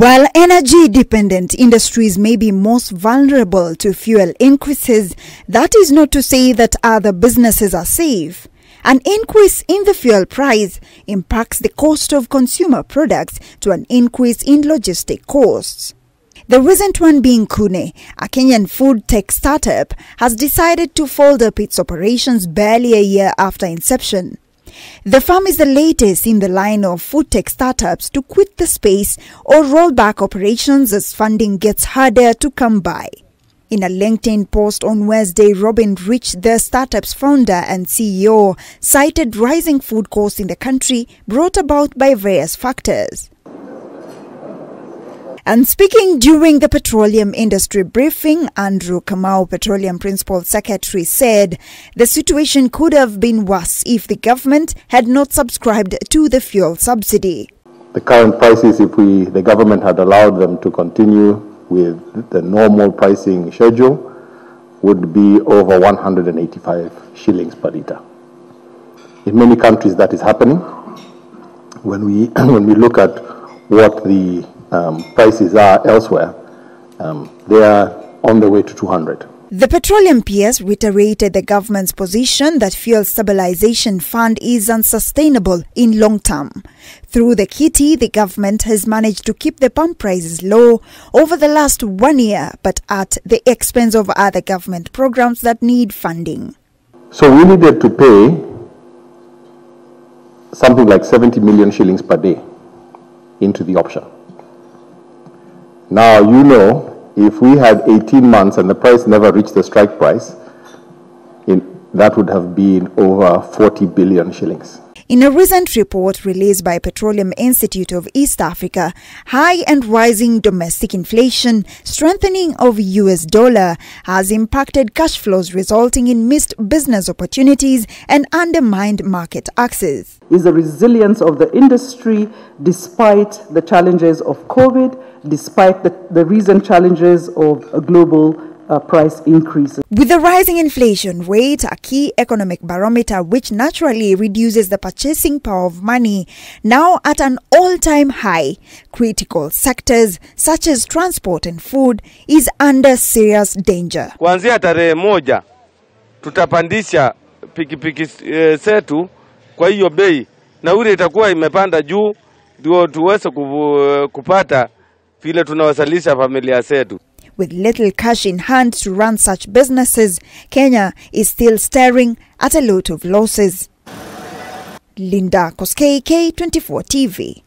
While energy-dependent industries may be most vulnerable to fuel increases, that is not to say that other businesses are safe. An increase in the fuel price impacts the cost of consumer products to an increase in logistic costs. The recent one being Kune, a Kenyan food tech startup, has decided to fold up its operations barely a year after inception. The firm is the latest in the line of food tech startups to quit the space or roll back operations as funding gets harder to come by. In a LinkedIn post on Wednesday, Robin Rich, the startup's founder and CEO, cited rising food costs in the country brought about by various factors. And speaking during the petroleum industry briefing, Andrew Kamau, Petroleum Principal Secretary, said the situation could have been worse if the government had not subscribed to the fuel subsidy. The current prices, if the government had allowed them to continue with the normal pricing schedule, would be over 185 shillings per litre. In many countries that is happening. When we look at what the prices are elsewhere, they are on the way to 200. The Petroleum PS reiterated the government's position that fuel stabilization fund is unsustainable in long term. Through the kitty, the government has managed to keep the pump prices low over the last 1 year, but at the expense of other government programs that need funding. So we needed to pay something like 70 million shillings per day into the option. Now, you know, if we had 18 months and the price never reached the strike price, that would have been over 40 billion shillings. In a recent report released by Petroleum Institute of East Africa, high and rising domestic inflation, strengthening of US dollar has impacted cash flows, resulting in missed business opportunities and undermined market access. Is the resilience of the industry despite the challenges of COVID, despite the recent challenges of a global price increases. With the rising inflation rate, a key economic barometer which naturally reduces the purchasing power of money, now at an all-time high, critical sectors such as transport and food is under serious danger. Kuanzia tarehe moja tutapandisha pikipiki zetu kwa hiyo bei, na ule itakuwa imepanda juu ndio tuweze kupata vile tunawasalisha familia zetu. With little cash in hand to run such businesses, Kenya is still staring at a lot of losses. Linda Koskei, K24 TV.